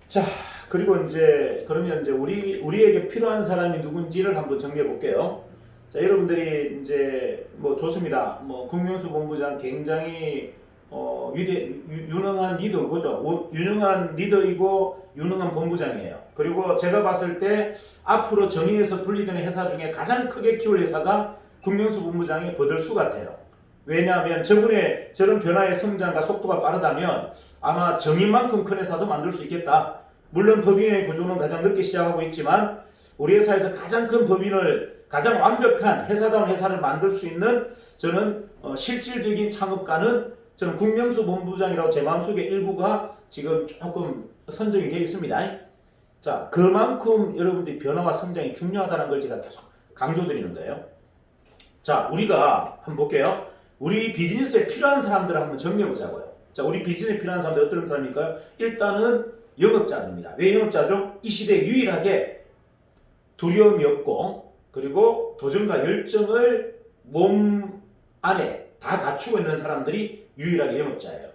자, 그리고 이제 그러면 이제 우리에게 필요한 사람이 누군지를 한번 정리해 볼게요. 자, 여러분들이 이제 뭐 좋습니다. 뭐 국명수 본부장 굉장히 유능한 리더고죠. 유능한 리더이고 유능한 본부장이에요. 그리고 제가 봤을 때 앞으로 정의에서 분리되는 회사 중에 가장 크게 키울 회사가 국명수 본부장이 버들수 같아요. 왜냐하면 저분의 저런 변화의 성장과 속도가 빠르다면 아마 정의만큼 큰 회사도 만들 수 있겠다. 물론 법인의 구조는 가장 늦게 시작하고 있지만 우리 회사에서 가장 큰 법인을 가장 완벽한 회사다운 회사를 만들 수 있는 저는 실질적인 창업가는 저는 국명수 본부장이라고 제 마음속에 일부가 지금 조금 선정이 되어 있습니다. 자, 그만큼 여러분들이 변화와 성장이 중요하다는 걸 제가 계속 강조드리는 거예요. 자, 우리가 한번 볼게요. 우리 비즈니스에 필요한 사람들을 한번 정리해 보자고요. 자, 우리 비즈니스에 필요한 사람들 어떤 사람일까요? 일단은 영업자입니다. 왜 영업자죠? 이 시대에 유일하게 두려움이 없고 그리고 도전과 열정을 몸 안에 다 갖추고 있는 사람들이 유일하게 영업자예요.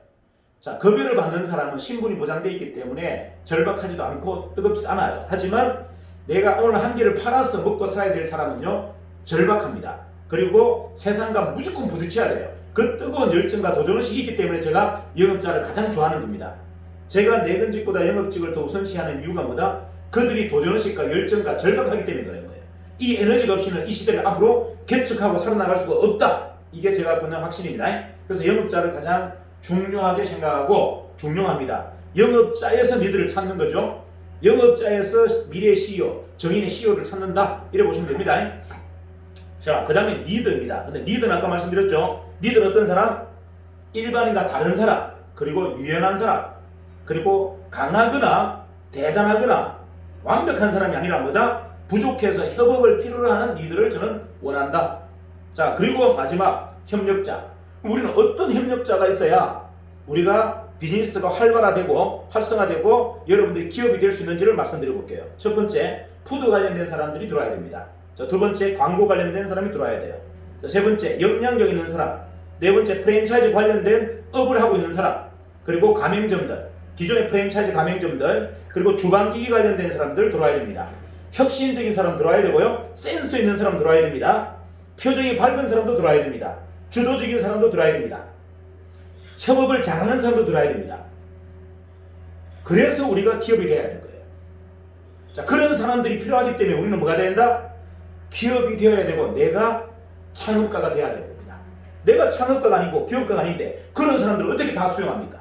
자, 급여를 받는 사람은 신분이 보장되어 있기 때문에 절박하지도 않고 뜨겁지도 않아요. 하지만 내가 오늘 한 개를 팔아서 먹고 살아야 될 사람은요, 절박합니다. 그리고 세상과 무조건 부딪혀야 돼요. 그 뜨거운 열정과 도전의식이 있기 때문에 제가 영업자를 가장 좋아하는 겁니다. 제가 내근직보다 영업직을 더 우선시하는 이유가 뭐다? 그들이 도전의식과 열정과 절박하기 때문에 그런 거예요. 이 에너지가 없이는 이 시대를 앞으로 개척하고 살아나갈 수가 없다. 이게 제가 갖고 있는 확신입니다. 그래서 영업자를 가장 중요하게 생각하고 중요합니다. 영업자에서 니들을 찾는 거죠. 영업자에서 미래의 CEO, 정인의 CEO를 찾는다. 이래 보시면 됩니다. 자, 그 다음에 리더입니다. 근데 리더는 아까 말씀드렸죠. 리더는 어떤 사람? 일반인과 다른 사람, 그리고 유연한 사람, 그리고 강하거나 대단하거나 완벽한 사람이 아니라 뭐다? 부족해서 협업을 필요로 하는 리더를 저는 원한다. 자, 그리고 마지막 협력자. 우리는 어떤 협력자가 있어야 우리가 비즈니스가 활발화되고 활성화되고 여러분들이 기업이 될 수 있는지를 말씀드려 볼게요. 첫 번째, 푸드 관련된 사람들이 들어와야 됩니다. 자, 두 번째, 광고 관련된 사람이 들어와야 돼요. 자, 세 번째, 영향력 있는 사람. 네 번째, 프랜차이즈 관련된 업을 하고 있는 사람. 그리고 가맹점들, 기존의 프랜차이즈 가맹점들, 그리고 주방기기 관련된 사람들 들어와야 됩니다. 혁신적인 사람 들어와야 되고요. 센스 있는 사람 들어와야 됩니다. 표정이 밝은 사람도 들어와야 됩니다. 주도적인 사람도 들어와야 됩니다. 협업을 잘하는 사람도 들어와야 됩니다. 그래서 우리가 기업이 돼야 되는 거예요. 자, 그런 사람들이 필요하기 때문에 우리는 뭐가 돼야 된다? 기업이 되어야 되고 내가 창업가가 돼야 되는 겁니다. 내가 창업가가 아니고 기업가가 아닌데 그런 사람들을 어떻게 다 수용합니까?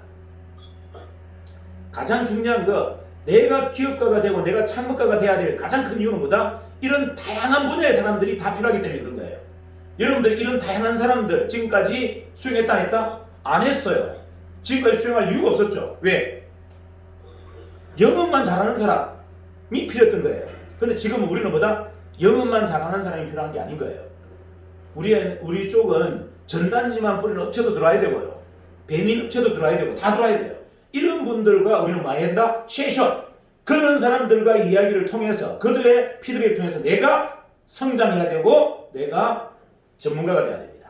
가장 중요한 거, 내가 기업가가 되고 내가 창업가가 돼야 될 가장 큰 이유는 뭐다? 이런 다양한 분야의 사람들이 다 필요하기 때문에 그런 거예요. 여러분들 이런 다양한 사람들 지금까지 수용했다 안 했다? 안 했어요. 지금까지 수용할 이유가 없었죠. 왜? 영업만 잘하는 사람이 필요했던 거예요. 근데 지금은 우리는 뭐다? 영업만 잘하는 사람이 필요한 게 아닌 거예요. 우리 쪽은 전단지만 뿌리는 업체도 들어와야 되고요. 배민 업체도 들어와야 되고 다 들어와야 돼요. 이런 분들과 우리는 많이 한다? 세션. 그런 사람들과 이야기를 통해서 그들의 피드백을 통해서 내가 성장해야 되고 내가 전문가가 돼야 됩니다.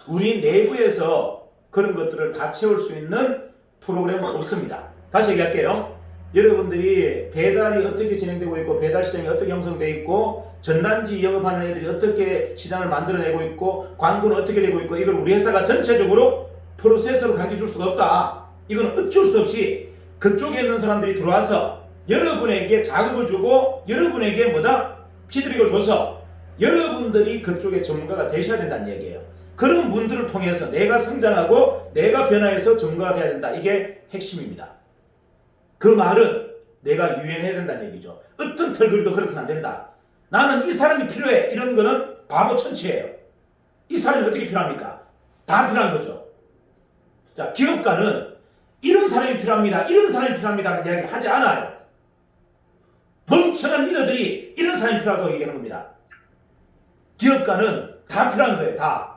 우리 내부에서 그런 것들을 다 채울 수 있는 프로그램은 없습니다. 다시 얘기할게요. 여러분들이 배달이 어떻게 진행되고 있고 배달 시장이 어떻게 형성되어 있고 전단지 영업하는 애들이 어떻게 시장을 만들어내고 있고 광고는 어떻게 되고 있고 이걸 우리 회사가 전체적으로 프로세서로 가르쳐 줄 수가 없다. 이건 어쩔 수 없이 그쪽에 있는 사람들이 들어와서 여러분에게 자극을 주고 여러분에게 뭐다? 피드백을 줘서 여러분들이 그쪽의 전문가가 되셔야 된다는 얘기예요. 그런 분들을 통해서 내가 성장하고 내가 변화해서 전문가가 돼야 된다. 이게 핵심입니다. 그 말은 내가 유연해야 된다는 얘기죠. 어떤 털그리도 그래서는 안 된다. 나는 이 사람이 필요해. 이런 거는 바보 천치예요. 이 사람이 어떻게 필요합니까? 다 필요한 거죠. 자, 기업가는 이런 사람이 필요합니다. 이런 사람이 필요합니다. 하는 이야기를 하지 않아요. 멍청한 리더들이 이런 사람이 필요하다고 얘기하는 겁니다. 기업가는 다 필요한 거예요. 다.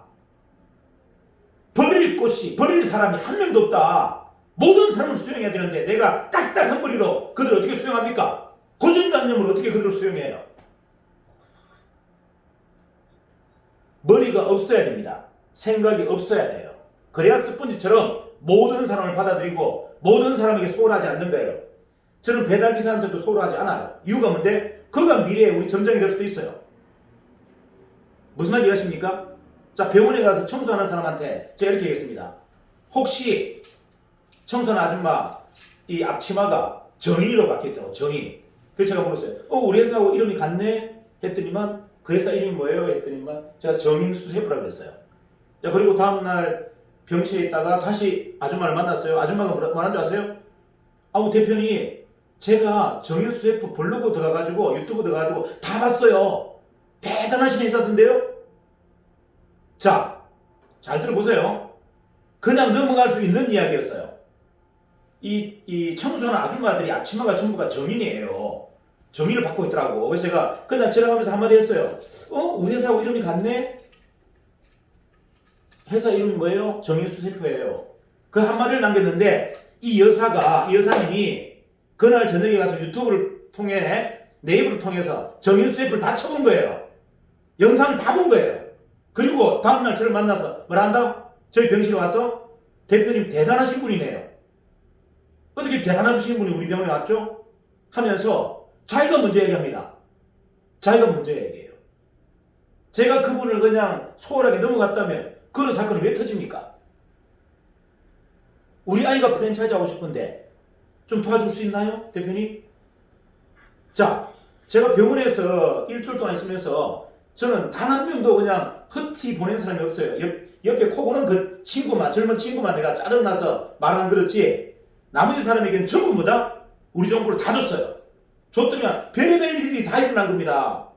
버릴 사람이 한 명도 없다. 모든 사람을 수용해야 되는데 내가 딱딱한 머리로 그들을 어떻게 수용합니까? 고정관념으로 어떻게 그들을 수용해요? 머리가 없어야 됩니다. 생각이 없어야 돼요. 그래야 스펀지처럼 모든 사람을 받아들이고 모든 사람에게 소홀하지 않는 거예요. 저는 배달기사한테도 소홀하지 않아요. 이유가 뭔데? 그가 미래에 우리 점장이 될 수도 있어요. 무슨 말인지 아십니까? 자, 병원에 가서 청소하는 사람한테 제가 이렇게 얘기했습니다. 혹시 청소하는 아줌마 이 앞치마가 정인이로 바뀌었다고, 정인. 그래서 제가 물었어요. 우리 회사하고 이름이 같네? 했더니만 그 회사 이름이 뭐예요? 했더니만 제가 정인수세프라고 그랬어요. 자, 그리고 다음날 병실에 있다가 다시 아줌마를 만났어요. 아줌마가 뭐라는 줄 아세요? 대표님, 제가 정인수세프 블로그 들어가가지고 유튜브 들어가가지고 다 봤어요. 대단하신 회사던데요? 자, 잘 들어보세요. 그냥 넘어갈 수 있는 이야기였어요. 이 청소하는 아줌마들이 앞치마가 전부가 정인이에요. 정인을 받고 있더라고. 그래서 제가 그냥 지나가면서 한마디 했어요. 우리 회사하고 이름이 같네? 회사 이름이 뭐예요? 정인수세표예요. 그 한마디를 남겼는데 이 여사님이 그날 저녁에 가서 유튜브를 통해 네이버를 통해서 정인수세표를 다 쳐본 거예요. 영상을 다 본 거예요. 그리고 다음날 저를 만나서 뭐라 한다? 저희 병실에 와서 대표님 대단하신 분이네요. 어떻게 대단하신 분이 우리 병원에 왔죠? 하면서 자기가 먼저 얘기합니다. 자기가 먼저 얘기해요. 제가 그분을 그냥 소홀하게 넘어갔다면 그런 사건이 왜 터집니까? 우리 아이가 프랜차이즈 하고 싶은데 좀 도와줄 수 있나요? 대표님? 자, 제가 병원에서 일주일 동안 있으면서 저는 단 한 명도 그냥 헛티 보낸 사람이 없어요. 옆에 코 고는 그 친구만, 젊은 친구만 내가 짜증나서 말 안 들었지, 나머지 사람에게는 전부 뭐다? 우리 정보를 다 줬어요. 줬더니 별의별 일이 다 일어난 겁니다.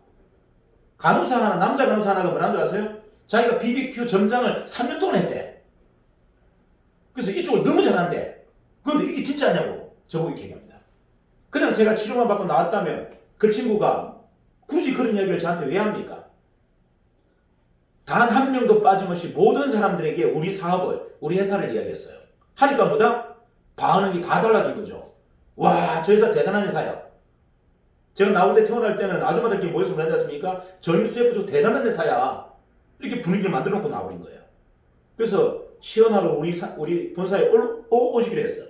간호사 하나, 남자 간호사 하나가 뭐라는 줄 아세요? 자기가 BBQ 점장을 3년 동안 했대. 그래서 이쪽을 너무 잘한대. 그런데 이게 진짜냐고 저보고 이렇게 얘기합니다. 그냥 제가 치료만 받고 나왔다면 그 친구가 굳이 그런 이야기를 저한테 왜 합니까? 단 한 명도 빠짐없이 모든 사람들에게 우리 사업을, 우리 회사를 이야기했어요. 하니까 뭐다? 반응이 다 달라진 거죠. 와, 저 회사 대단한 회사야. 제가 나올 때 태어날 때는 아줌마들끼리 모여서 그러지 않습니까? 정인수세프 저 대단한 회사야. 이렇게 분위기를 만들어 놓고 나와버린 거예요. 그래서 시연하러 우리 본사에 오시기로 했어.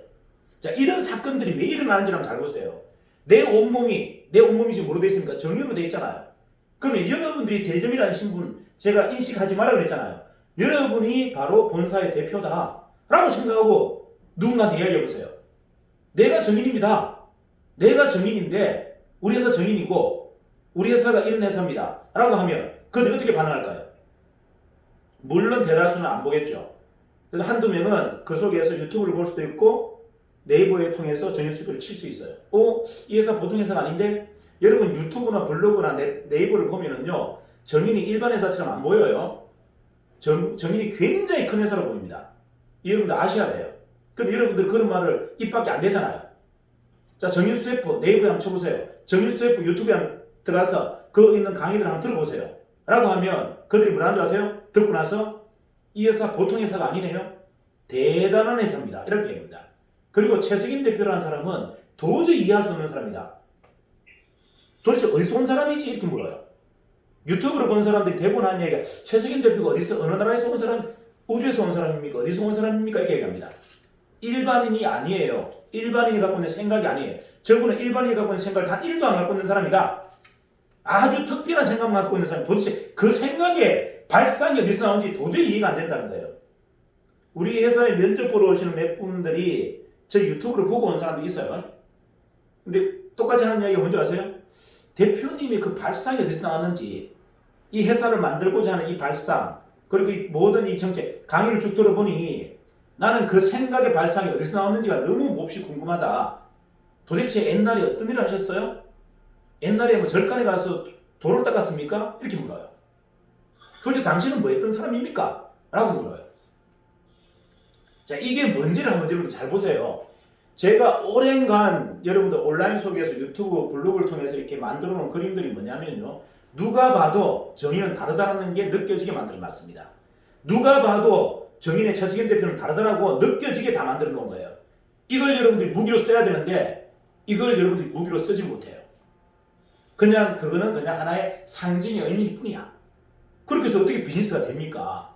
자, 이런 사건들이 왜 일어나는지 한번 잘 보세요. 내 온몸이 지금 뭐로 되어 있습니까? 정인으로 되어 있잖아요. 그러면 여러분들이 대점이라는 신분 제가 인식하지 말라고 그랬잖아요. 여러분이 바로 본사의 대표다 라고 생각하고 누군가한테 이야기해보세요. 내가 정인입니다. 내가 정인인데 우리 회사 정인이고 우리 회사가 이런 회사입니다 라고 하면 그들이 어떻게 반응할까요? 물론 대다수는 안 보겠죠. 그래서 한두 명은 그 속에서 유튜브를 볼 수도 있고 네이버에 통해서 정인수표를 칠 수 있어요. 이 회사 보통 회사가 아닌데? 여러분 유튜브나 블로그나 네이버를 보면은요, 정인이 일반 회사처럼 안 보여요. 정인이 굉장히 큰 회사로 보입니다. 여러분들 아셔야 돼요. 근데 여러분들 그런 말을 입 밖에 안 되잖아요. 자, 정인수세프 네이버에 한번 쳐보세요. 정인수세프 유튜브에 한번 들어가서 그 있는 강의들 한번 들어보세요. 라고 하면 그들이 뭐라는 줄 아세요? 듣고 나서 이 회사 보통 회사가 아니네요. 대단한 회사입니다. 이렇게 얘기합니다. 그리고 최석임 대표라는 사람은 도저히 이해할 수 없는 사람이다. 도대체 어디서 온 사람이지? 이렇게 물어요. 유튜브로 본 사람들이 대부분 하는 얘기가 최석임 대표가 어디서, 어느 나라에서 온 사람, 우주에서 온 사람입니까? 어디서 온 사람입니까? 이렇게 얘기합니다. 일반인이 아니에요. 일반인이 갖고 있는 생각이 아니에요. 저분은 일반인이 갖고 있는 생각을 단 1도 안 갖고 있는 사람이다. 아주 특별한 생각만 갖고 있는 사람. 도대체 그 생각의 발상이 어디서 나오는지 도저히 이해가 안 된다는 거예요. 우리 회사에 면접 보러 오시는 몇 분들이 저 유튜브를 보고 온 사람도 있어요. 근데 똑같이 하는 이야기가 뭔지 아세요? 대표님의 그 발상이 어디서 나왔는지, 이 회사를 만들고자 하는 이 발상, 그리고 이 모든 이 정책, 강의를 쭉 들어보니 나는 그 생각의 발상이 어디서 나왔는지가 너무 몹시 궁금하다. 도대체 옛날에 어떤 일을 하셨어요? 옛날에 뭐 절간에 가서 돌을 닦았습니까? 이렇게 물어요. 도대체 당신은 뭐 했던 사람입니까? 라고 물어요. 자, 이게 뭔지를 한번 여러분들 잘 보세요. 제가 오랜간 여러분들 온라인 속에서 유튜브, 블로그를 통해서 이렇게 만들어 놓은 그림들이 뭐냐면요, 누가 봐도 정인은 다르다는 게 느껴지게 만들어 놨습니다. 누가 봐도 정인의 최석임 대표는 다르다라고 느껴지게 다 만들어 놓은 거예요. 이걸 여러분들이 무기로 써야 되는데 이걸 여러분들이 무기로 쓰지 못해요. 그냥 그거는 그냥 하나의 상징의 의미일 뿐이야. 그렇게 해서 어떻게 비즈니스가 됩니까?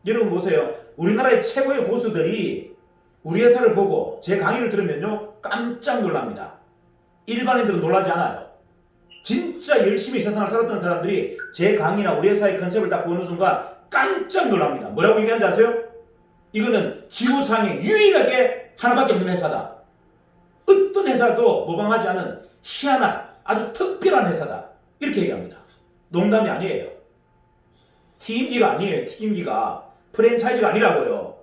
여러분 보세요. 우리나라의 최고의 고수들이 우리 회사를 보고 제 강의를 들으면요 깜짝 놀랍니다. 일반인들은 놀라지 않아요. 진짜 열심히 세상을 살았던 사람들이 제 강의나 우리 회사의 컨셉을 딱 보는 순간 깜짝 놀랍니다. 뭐라고 얘기하는지 아세요? 이거는 지구상에 유일하게 하나밖에 없는 회사다. 어떤 회사도 모방하지 않은 희한한 아주 특별한 회사다. 이렇게 얘기합니다. 농담이 아니에요. 튀김기가 아니에요. 튀김기가 프랜차이즈가 아니라고요.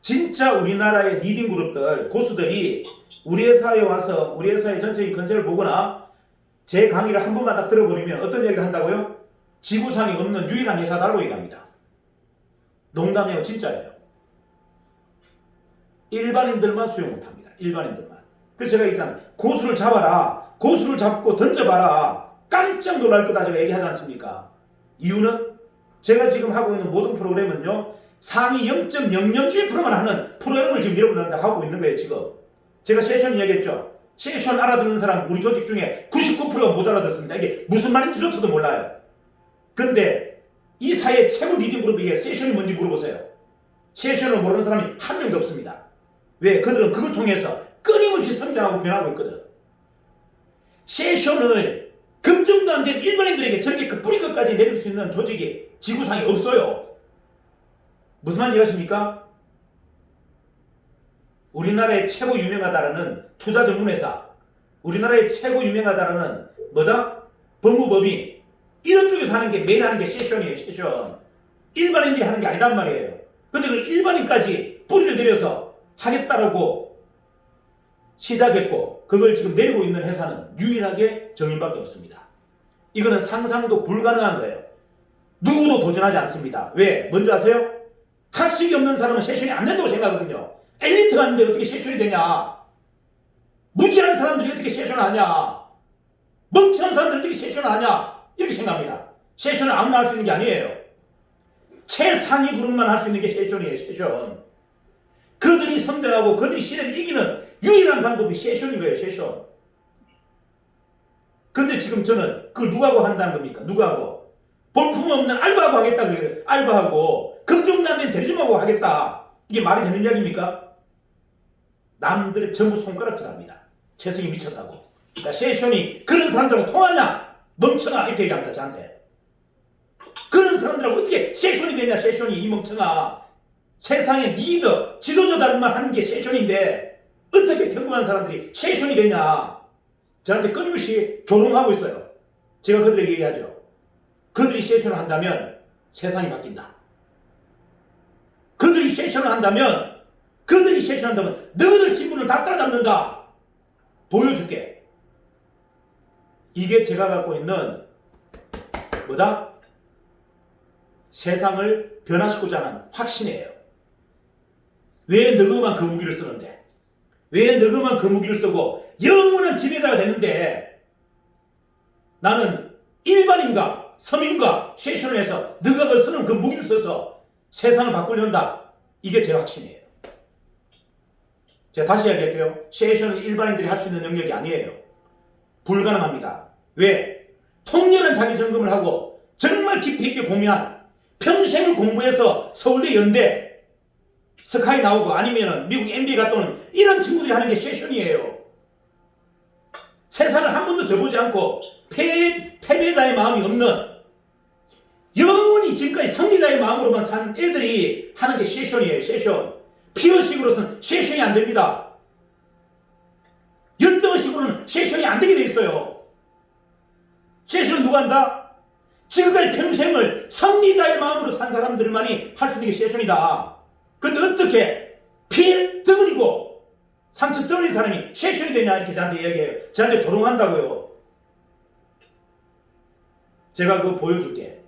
진짜 우리나라의 리딩 그룹들, 고수들이 우리 회사에 와서 우리 회사의 전체적인 컨셉을 보거나 제 강의를 한 번만 딱 들어버리면 어떤 얘기를 한다고요? 지구상에 없는 유일한 회사다라고 얘기합니다. 농담이에요. 진짜예요. 일반인들만 수용 못합니다. 일반인들만. 그래서 제가 얘기했잖아요. 고수를 잡아라. 고수를 잡고 던져봐라. 깜짝 놀랄 거다 제가 얘기하지 않습니까? 이유는 제가 지금 하고 있는 모든 프로그램은요. 상위 0.001%만 하는 프로그램을 지금 여러분한테 하고 있는 거예요. 지금. 제가 세션 이야기했죠. 세션 알아듣는 사람 우리 조직 중에 99%가 못 알아듣습니다. 이게 무슨 말인지조차도 몰라요. 근데 이 사회의 최고 리딩 그룹에게 세션이 뭔지 물어보세요. 세션을 모르는 사람이 한 명도 없습니다. 왜? 그들은 그걸 통해서 끊임없이 성장하고 변하고 있거든. 세션을 검증도 안 된 일반인들에게 저렇게 그 뿌리 끝까지 내릴 수 있는 조직이 지구상에 없어요. 무슨 말인지 아십니까? 우리나라의 최고 유명하다라는 투자 전문회사, 우리나라의 최고 유명하다라는 뭐다? 법무법인, 이런 쪽에서 하는 게 매일 하는 게 세션이에요. 세션. 일반인들이 하는 게 아니단 말이에요. 근데 그 일반인까지 뿌리를 내려서 하겠다라고 시작했고 그걸 지금 내리고 있는 회사는 유일하게 정인밖에 없습니다. 이거는 상상도 불가능한 거예요. 누구도 도전하지 않습니다. 왜? 뭔지 아세요? 학식이 없는 사람은 세션이 안 된다고 생각하거든요. 엘리트가 있는데 어떻게 세션이 되냐? 무지한 사람들이 어떻게 세션을 하냐? 멍청한 사람들이 어떻게 세션을 하냐? 이렇게 생각합니다. 세션을 아무나 할 수 있는 게 아니에요. 최상위 그룹만 할 수 있는 게 세션이에요. 세션. 그들이 성장하고 그들이 시대를 이기는 유일한 방법이 세션인 거예요. 세션. 근데 지금 저는 그걸 누구하고 한다는 겁니까? 누구하고? 볼품없는 알바하고 하겠다 그래요. 알바하고 금종도 안 된 대리점하고 하겠다. 이게 말이 되는 이야기입니까? 남들의 전부 손가락질합니다. 재성이 미쳤다고. 그러니까 세션이 그런 사람들하고 통하냐? 멍청아 이렇게 얘기합니다. 저한테. 그런 사람들하고 어떻게 세션이 되냐? 세션이 이 멍청아. 세상의 리더, 지도자들만 하는 게 세션인데 어떻게 평범한 사람들이 세션이 되냐? 저한테 끊임없이 조롱하고 있어요. 제가 그들에게 얘기하죠. 그들이 세션을 한다면 세상이 바뀐다. 그들이 세션을 한다면 너희들 신분을 다 따라잡는다. 보여줄게. 이게 제가 갖고 있는 뭐다? 세상을 변화시키고자 하는 확신이에요. 왜 너그만 그 무기를 쓰는데? 왜 너그만 그 무기를 쓰고 영원한 지배자가 되는데 나는 일반인과 서민과 세션을 해서 너가 그 쓰는 그 무기를 써서 세상을 바꾸려한다. 이게 제 확신이에요. 제가 다시 이야기할게요. 세션은 일반인들이 할 수 있는 영역이 아니에요. 불가능합니다. 왜? 통렬한 자기 점검을 하고 정말 깊이 있게 고민한 평생을 공부해서 서울대 연대 스카이 나오고 아니면은 미국 MBA 갔다 오는 이런 친구들이 하는 게 세션이에요. 세상을 한 번도 져보지 않고 패배자의 마음이 없는 영원히 지금까지 승리자의 마음으로만 산 애들이 하는 게 세션이에요. 세션. 피어식으로서는 세션이 안 됩니다. 열등식으로는 세션이 안 되게 돼 있어요. 세션은 누가 한다? 지금까지 평생을 승리자의 마음으로 산 사람들만이 할 수 있는 게 세션이다. 근데 어떻게 피 덩어리고 상처 덩어리 사람이 세션이 되냐 이렇게 저한테 이야기해요. 저한테 조롱한다고요. 제가 그거 보여줄게.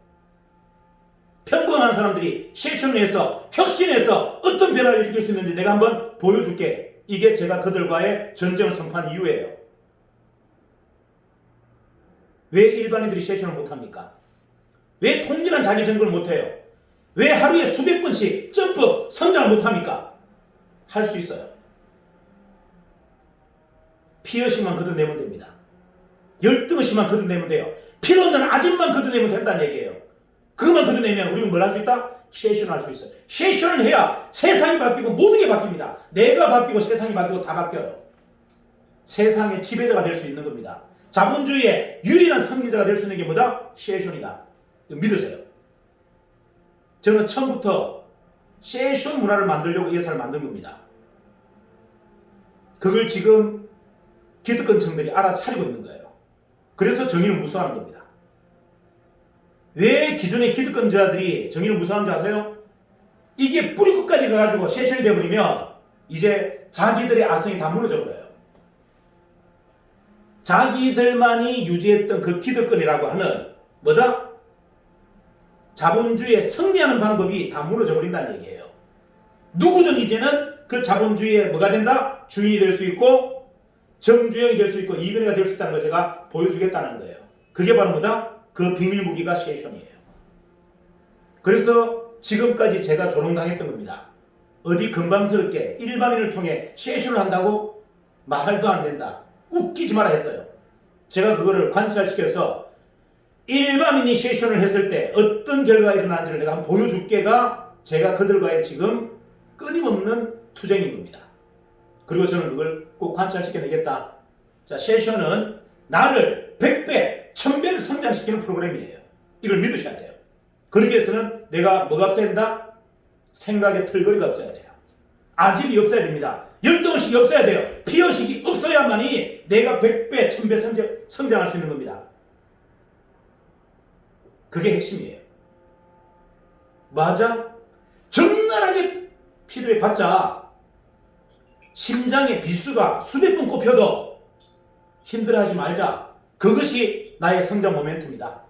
평범한 사람들이 세션을 해서 혁신해서 어떤 변화를 일으킬 수 있는지 내가 한번 보여줄게. 이게 제가 그들과의 전쟁을 선포한 이유예요. 왜 일반인들이 세션을 못합니까? 왜 통렬한 자기 점검을 못해요? 왜 하루에 수백 번씩 점프 성장을 못합니까? 할 수 있어요. 피어식만 걷어내면 됩니다. 열등의식만 걷어내면 돼요. 필요 없는 아집만 걷어내면 된다는 얘기예요. 그것만 걷어내면 우리는 뭘 할 수 있다? 세션을 할 수 있어요. 세션을 해야 세상이 바뀌고 모든 게 바뀝니다. 내가 바뀌고 세상이 바뀌고 다 바뀌어요. 세상의 지배자가 될 수 있는 겁니다. 자본주의의 유일한 승리자가 될 수 있는 게 뭐다? 세션이다. 믿으세요. 저는 처음부터 세션 문화를 만들려고 이 회사를 만든 겁니다. 그걸 지금 기득권층들이 알아차리고 있는 거예요. 그래서 정의를 무서워하는 겁니다. 왜 기존의 기득권자들이 정의를 무서워하는 줄 아세요? 이게 뿌리 끝까지 가가지고 세션이 되어버리면 이제 자기들의 아성이 다 무너져 버려요. 자기들만이 유지했던 그 기득권이라고 하는 뭐다? 자본주의에 승리하는 방법이 다 무너져 버린다는 얘기예요. 누구든 이제는 그 자본주의의 뭐가 된다? 주인이 될 수 있고 정주행이 될 수 있고 이근혜가 될 수 있다는 걸 제가 보여주겠다는 거예요. 그게 바로 뭐다? 그 비밀 무기가 세션이에요. 그래서 지금까지 제가 조롱당했던 겁니다. 어디 건방스럽게 일반인을 통해 세션을 한다고? 말도 안 된다. 웃기지 마라 했어요. 제가 그거를 관찰시켜서 일반인이 세션을 했을 때 어떤 결과가 일어나는지를 내가 한번 보여줄게가 제가 그들과의 지금 끊임없는 투쟁인 겁니다. 그리고 저는 그걸 꼭 관찰시켜내겠다. 자, 세션은 나를 100배, 1000배를 성장시키는 프로그램이에요. 이걸 믿으셔야 돼요. 그러기 위해서는 내가 뭐가 없어야 된다? 생각의 털거리가 없어야 돼요. 아집이 없어야 됩니다. 열등의식이 없어야 돼요. 피의식이 없어야만이 내가 100배, 1000배 성장할 수 있는 겁니다. 그게 핵심이에요. 맞아? 적나라하게 필요해 봤자 심장의 비수가 수백 번 꼽혀도 힘들어하지 말자. 그것이 나의 성장 모멘텀이다.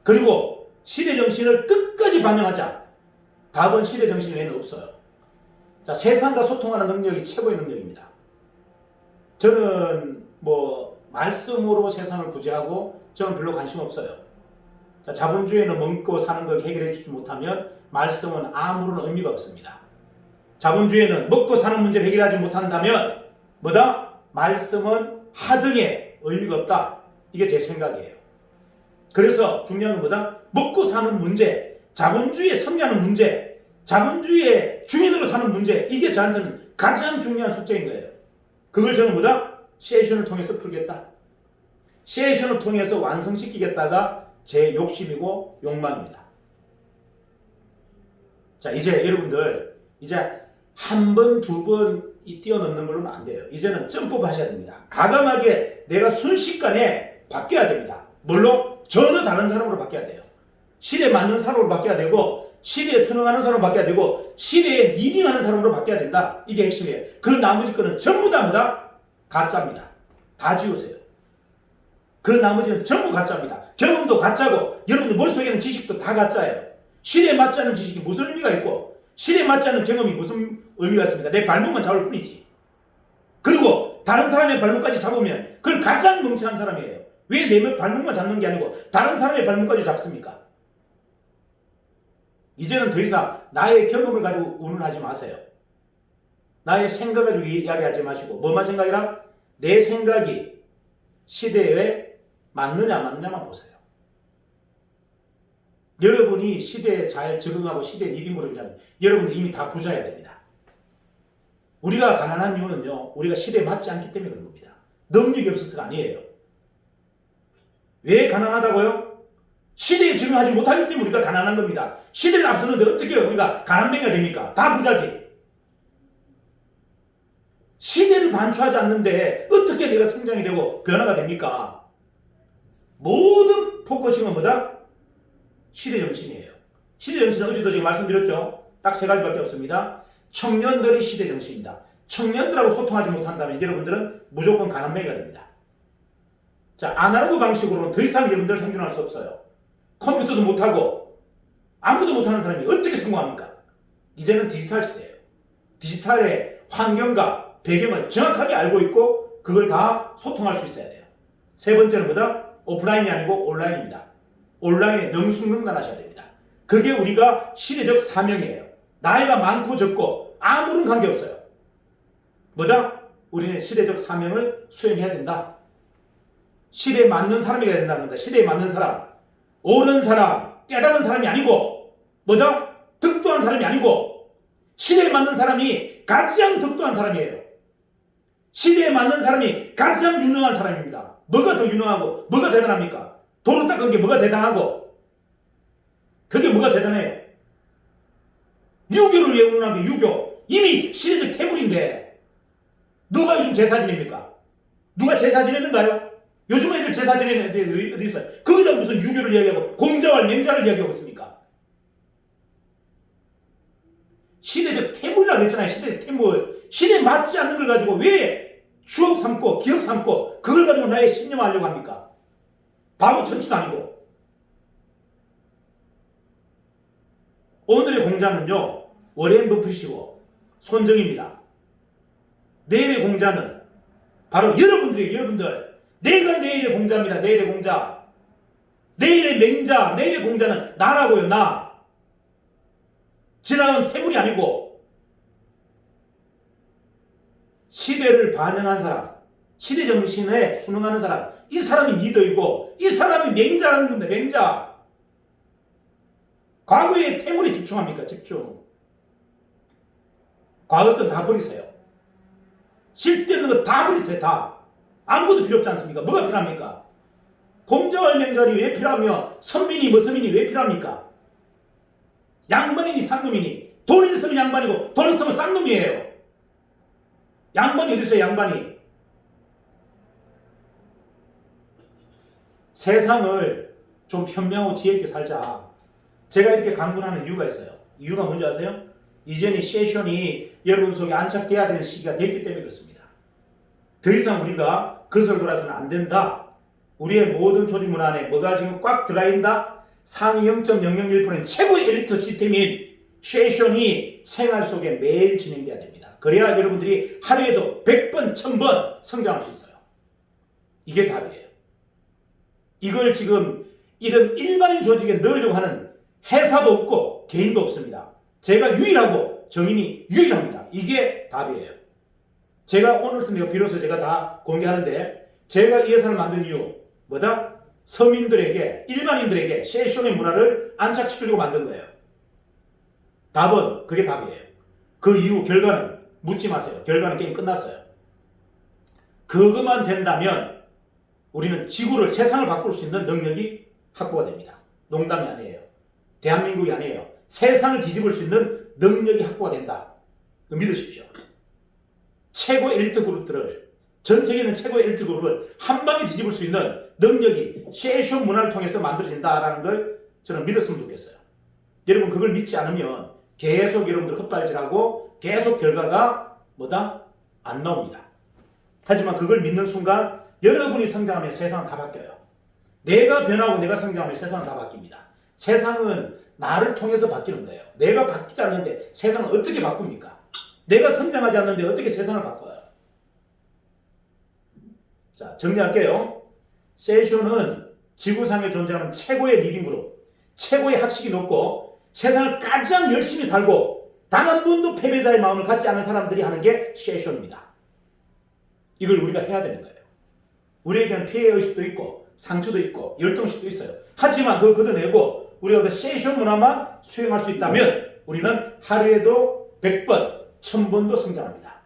그리고 시대 정신을 끝까지 반영하자. 답은 시대 정신 외에는 없어요. 자, 세상과 소통하는 능력이 최고의 능력입니다. 저는 말씀으로 세상을 구제하고 저는 별로 관심 없어요. 자, 자본주의는 먹고 사는 걸 해결해 주지 못하면 말씀은 아무런 의미가 없습니다. 자본주의는 먹고 사는 문제를 해결하지 못한다면 뭐다? 말씀은 하등의 의미가 없다. 이게 제 생각이에요. 그래서 중요한 건 뭐다? 먹고 사는 문제, 자본주의에 승리하는 문제, 자본주의의 주인으로 사는 문제, 이게 저한테는 가장 중요한 숙제인 거예요. 그걸 저는 뭐다? 세션을 통해서 풀겠다. 세션을 통해서 완성시키겠다가 제 욕심이고 욕망입니다. 자, 이제 여러분들 이제 한 번, 두 번 뛰어넘는 걸로는 안 돼요. 이제는 점프 하셔야 됩니다. 과감하게 내가 순식간에 바뀌어야 됩니다. 물론 전혀 다른 사람으로 바뀌어야 돼요. 시대에 맞는 사람으로 바뀌어야 되고 시대에 순응하는 사람으로 바뀌어야 되고 시대에 리딩하는 사람으로 바뀌어야 된다. 이게 핵심이에요. 그 나머지 거는 전부 다 뭐다? 가짜입니다. 다 지우세요. 그 나머지는 전부 가짜입니다. 경험도 가짜고 여러분들 머릿속에 있는 지식도 다 가짜예요. 시대에 맞지 않는 지식이 무슨 의미가 있고 시대에 맞지 않는 경험이 무슨 의미가 있습니까? 내 발목만 잡을 뿐이지. 그리고 다른 사람의 발목까지 잡으면 그걸 가장 멍청한 사람이에요. 왜 내 발목만 잡는 게 아니고 다른 사람의 발목까지 잡습니까? 이제는 더 이상 나의 경험을 가지고 운운하지 마세요. 나의 생각을 가지고 이야기하지 마시고 뭐만 생각이라? 내 생각이 시대에 맞느냐 안 맞느냐만 보세요. 여러분이 시대에 잘 적응하고 시대에 리딩으로 하면 여러분들 이미 다 부자여야 됩니다. 우리가 가난한 이유는요, 우리가 시대에 맞지 않기 때문에 그런 겁니다. 능력이 없어서가 아니에요. 왜 가난하다고요? 시대에 적응하지 못하기 때문에 우리가 가난한 겁니다. 시대를 앞서는데 어떻게 우리가 가난뱅이가 됩니까? 다 부자지. 시대를 반추하지 않는데 어떻게 내가 성장이 되고 변화가 됩니까? 모든 포커싱은 뭐다? 시대 정신이에요. 시대 정신은 어제도 제가 말씀드렸죠. 딱 세 가지밖에 없습니다. 청년들의 시대 정신입니다. 청년들하고 소통하지 못한다면 여러분들은 무조건 가난뱅이가 됩니다. 자, 아날로그 방식으로는 더 이상 여러분들 생존할 수 없어요. 컴퓨터도 못하고 아무도 못하는 사람이 어떻게 성공합니까? 이제는 디지털 시대예요. 디지털의 환경과 배경을 정확하게 알고 있고 그걸 다 소통할 수 있어야 돼요. 세 번째는 뭐다? 오프라인이 아니고 온라인입니다. 온라인에 능숙능란하셔야 됩니다. 그게 우리가 시대적 사명이에요. 나이가 많고 적고 아무런 관계없어요. 뭐다? 우리는 시대적 사명을 수행해야 된다. 시대에 맞는 사람이 돼야 된다는 겁니다. 시대에 맞는 사람, 옳은 사람, 깨달은 사람이 아니고 뭐다? 득도한 사람이 아니고 시대에 맞는 사람이 가장 득도한 사람이에요. 시대에 맞는 사람이 가장 유능한 사람입니다. 뭐가 더 유능하고 뭐가 대단합니까? 도로 닦은 게 뭐가 대단하고 그게 뭐가 대단해요? 유교를 왜 운운하면 유교 이미 시대적 태물인데 누가 요즘 제사 지냅니까? 누가 제사 지냈는가요? 요즘 애들 제사 지내는 애들 어디 있어요? 거기다 무슨 유교를 이야기하고 공자와 맹자를 이야기하고 있습니까? 시대적 태물이라고 했잖아요. 시대적 태물. 시대에 맞지 않는 걸 가지고 왜 추억 삼고 기억 삼고 그걸 가지고 나의 신념하려고 합니까? 바보 천치도 아니고. 오늘의 공자는요. 워렌 버핏이고 손정입니다. 내일의 공자는 바로 여러분들이에요. 여러분들. 내가 내일의 공자입니다. 내일의 공자. 내일의 맹자. 내일의 공자는 나라고요. 나. 지나간 태물이 아니고 시대를 반영한 사람, 시대 정신에 순응하는 사람, 이 사람이 리더이고 이 사람이 맹자라는 건데 맹자. 과거의 태물에 집중합니까? 집중. 과거 건 다 버리세요. 쓸데없는 거 다 버리세요. 다. 아무것도 필요 없지 않습니까? 뭐가 필요합니까? 공자와 맹자리 왜 필요하며 선민이 머선민이 왜 필요합니까? 양반이니 쌍놈이니 돈 있으면 양반이고 돈 있으면 쌍놈이에요. 양반이 어디 있어요? 양반이. 세상을 좀 현명하고 지혜있게 살자. 제가 이렇게 강론하는 이유가 있어요. 이유가 뭔지 아세요? 이제는 세션이 여러분 속에 안착돼야 되는 시기가 됐기 때문에 그렇습니다. 더 이상 우리가 그것을 돌아서는 안 된다. 우리의 모든 조직 문화 안에 뭐가 지금 꽉 들어가 있다? 상위 0.001%는 최고의 엘리트 시스템인 세션이 생활 속에 매일 진행돼야 됩니다. 그래야 여러분들이 하루에도 100번, 1000번 성장할 수 있어요. 이게 답이에요. 이걸 지금 이런 일반인 조직에 넣으려고 하는 회사도 없고 개인도 없습니다. 제가 유일하고 정인이 유일합니다. 이게 답이에요. 제가 오늘 비로소 제가 다 공개하는데 제가 이 회사를 만든 이유 뭐다? 서민들에게 일반인들에게 세션의 문화를 안착시키려고 만든 거예요. 답은 그게 답이에요. 그 이후 결과는 묻지 마세요. 결과는 게임 끝났어요. 그것만 된다면 우리는 지구를 세상을 바꿀 수 있는 능력이 확보가 됩니다. 농담이 아니에요. 대한민국이 아니에요. 세상을 뒤집을 수 있는 능력이 확보가 된다. 믿으십시오. 최고 엘리트 그룹들을 전 세계에 있는 최고의 엘리트 그룹을 한 방에 뒤집을 수 있는 능력이 세션 문화를 통해서 만들어진다라는 걸 저는 믿었으면 좋겠어요. 여러분 그걸 믿지 않으면 계속 여러분들 헛발질하고 계속 결과가 뭐다? 안 나옵니다. 하지만 그걸 믿는 순간 여러분이 성장하면 세상은 다 바뀌어요. 내가 변하고 내가 성장하면 세상은 다 바뀝니다. 세상은 나를 통해서 바뀌는 거예요. 내가 바뀌지 않는데 세상을 어떻게 바꿉니까? 내가 성장하지 않는데 어떻게 세상을 바꿔요? 자, 정리할게요. 세션은 지구상에 존재하는 최고의 리딩 그룹, 최고의 학식이 높고 세상을 가장 열심히 살고 단 한 번도 패배자의 마음을 갖지 않은 사람들이 하는 게 세션입니다. 이걸 우리가 해야 되는 거예요. 우리에게는 피해의식도 있고 상처도 있고 열등식도 있어요. 하지만 그거 걷어내고 우리가 그 세션 문화만 수행할 수 있다면 우리는 하루에도 100번, 1000번도 성장합니다.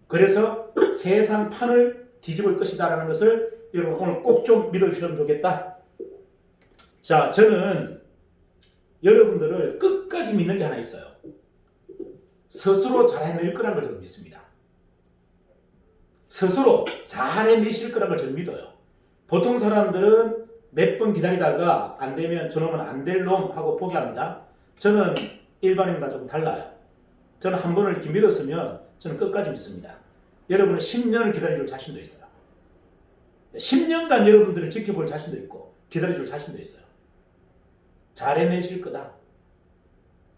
그래서 세상 판을 뒤집을 것이다라는 것을 여러분 오늘 꼭 좀 믿어주시면 좋겠다. 자, 저는 여러분들을 끝까지 믿는 게 하나 있어요. 스스로 잘 해낼 거라는 걸 저는 믿습니다. 스스로 잘 해내실 거라는 걸 저는 믿어요. 보통 사람들은 몇 번 기다리다가 안 되면 저놈은 안 될 놈 하고 포기합니다. 저는 일반인과 좀 달라요. 저는 한 번을 이렇게 믿었으면 저는 끝까지 믿습니다. 여러분은 10년을 기다려줄 자신도 있어요. 10년간 여러분들을 지켜볼 자신도 있고 기다려줄 자신도 있어요. 잘 해내실 거다.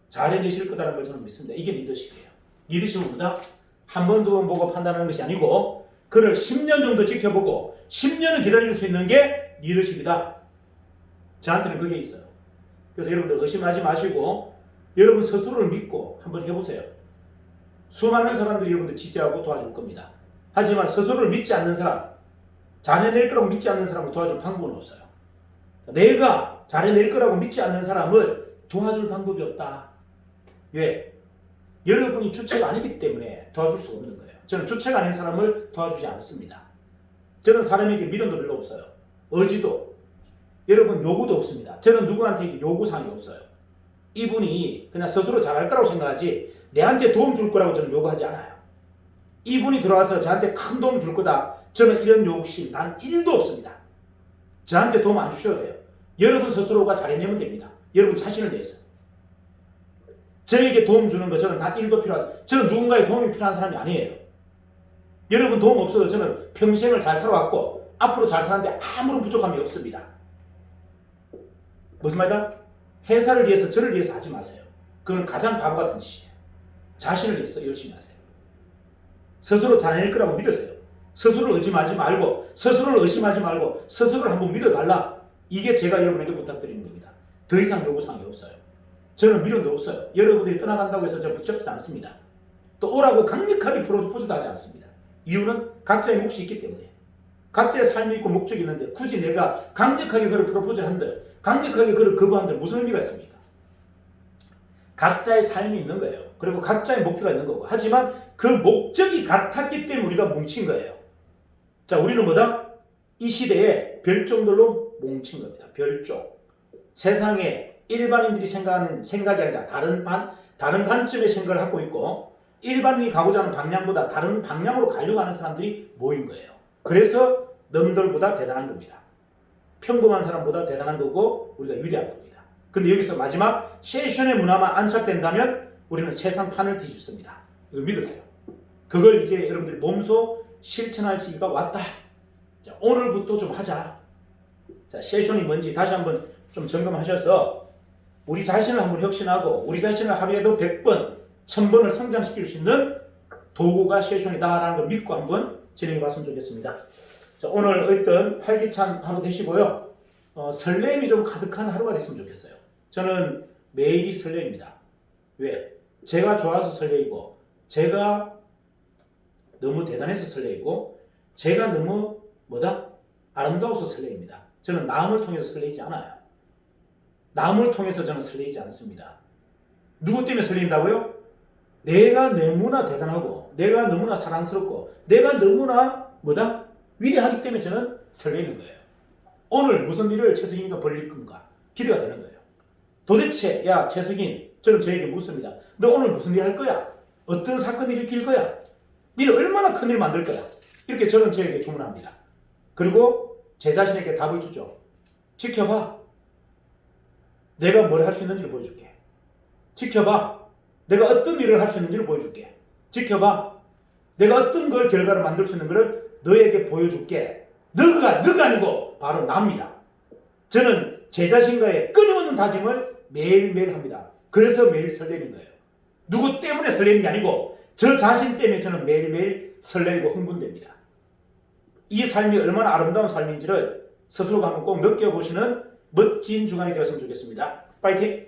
잘 해내실 거다라는 걸 저는 믿습니다. 이게 리더십이에요. 리더십은 뭐다? 한 번, 두 번 보고 판단하는 것이 아니고 그를 10년 정도 지켜보고 10년을 기다릴 수 있는 게 리더십이다. 저한테는 그게 있어요. 그래서 여러분들 의심하지 마시고 여러분 스스로를 믿고 한번 해보세요. 수많은 사람들이 여러분들 지지하고 도와줄 겁니다. 하지만 스스로를 믿지 않는 사람, 잘 해낼 거라고 믿지 않는 사람을 도와줄 방법은 없어요. 내가 잘해낼 거라고 믿지 않는 사람을 도와줄 방법이 없다. 왜? 여러분이 주체가 아니기 때문에 도와줄 수가 없는 거예요. 저는 주체가 아닌 사람을 도와주지 않습니다. 저는 사람에게 미련도 별로 없어요. 의지도, 여러분 요구도 없습니다. 저는 누구한테 요구사항이 없어요. 이분이 그냥 스스로 잘할 거라고 생각하지 내한테 도움 줄 거라고 저는 요구하지 않아요. 이분이 들어와서 저한테 큰 도움 줄 거다. 저는 이런 욕심 단 1도 없습니다. 저한테 도움 안 주셔도 돼요. 여러분 스스로가 잘해내면 됩니다. 여러분 자신을 위해서. 저에게 도움 주는 거 저는 단 1도 저는 누군가의 도움이 필요한 사람이 아니에요. 여러분 도움 없어도 저는 평생을 잘 살아왔고 앞으로 잘 사는데 아무런 부족함이 없습니다. 무슨 말이다? 회사를 위해서 저를 위해서 하지 마세요. 그건 가장 바보 같은 짓이에요. 자신을 위해서 열심히 하세요. 스스로 잘해낼 거라고 믿으세요. 스스로를 의심하지 말고 스스로를 한번 믿어달라. 이게 제가 여러분에게 부탁드리는 겁니다. 더 이상 요구사항이 없어요. 저는 미련도 없어요. 여러분들이 떠나간다고 해서 저 붙잡지 않습니다. 또 오라고 강력하게 프로포즈도 하지 않습니다. 이유는 각자의 몫이 있기 때문에. 각자의 삶이 있고 목적이 있는데 굳이 내가 강력하게 그를 프로포즈를 한들 강력하게 그를 거부한들 무슨 의미가 있습니까? 각자의 삶이 있는 거예요. 그리고 각자의 목표가 있는 거고. 하지만 그 목적이 같았기 때문에 우리가 뭉친 거예요. 자, 우리는 뭐다? 이 시대에 별종들로 뭉친 겁니다. 별종. 세상에 일반인들이 생각하는 생각이 아니라 다른 관점의 생각을 하고 있고 일반인이 가고자 하는 방향보다 다른 방향으로 가려고 하는 사람들이 모인 거예요. 그래서 남들보다 대단한 겁니다. 평범한 사람보다 대단한 거고 우리가 유리한 겁니다. 근데 여기서 마지막 세션의 문화만 안착된다면 우리는 세상판을 뒤집습니다. 이걸 믿으세요. 그걸 이제 여러분들이 몸소 실천할 시기가 왔다. 자, 오늘부터 좀 하자. 자, 세션이 뭔지 다시 한번 좀 점검하셔서 우리 자신을 한번 혁신하고 우리 자신을 하루에도 100번, 1000번을 성장시킬 수 있는 도구가 세션이다라는 걸 믿고 한번 진행해 봤으면 좋겠습니다. 자, 오늘 어떤 활기찬 하루 되시고요. 설렘이 좀 가득한 하루가 됐으면 좋겠어요. 저는 매일이 설렘입니다. 왜? 제가 좋아서 설레이고 제가 너무 대단해서 설레이고 제가 너무 아름다워서 설레입니다. 저는 남을 통해서 설레이지 않아요. 남을 통해서 저는 설레이지 않습니다. 누구 때문에 설레인다고요? 내가 너무나 대단하고 내가 너무나 사랑스럽고 내가 너무나 위대하기 때문에 저는 설레이는 거예요. 오늘 무슨 일을 최석인이가 벌일 건가 기대가 되는 거예요. 도대체 야 최석인, 저는 저에게 묻습니다. 너 오늘 무슨 일 할 거야? 어떤 사건을 일으킬 거야? 너는 얼마나 큰 일 만들 거야? 이렇게 저는 저에게 주문합니다. 그리고 제 자신에게 답을 주죠. 지켜봐. 내가 뭘 할 수 있는지를 보여줄게. 지켜봐. 내가 어떤 일을 할 수 있는지를 보여줄게. 지켜봐. 내가 어떤 걸 결과를 만들 수 있는 걸 너에게 보여줄게. 너가 아니고 바로 나입니다. 저는 제 자신과의 끊임없는 다짐을 매일매일 합니다. 그래서 매일 설레는 거예요. 누구 때문에 설레는 게 아니고 저 자신 때문에 저는 매일매일 설레고 흥분됩니다. 이 삶이 얼마나 아름다운 삶인지를 스스로가 한번 꼭 느껴보시는 멋진 주간이 되었으면 좋겠습니다. 파이팅!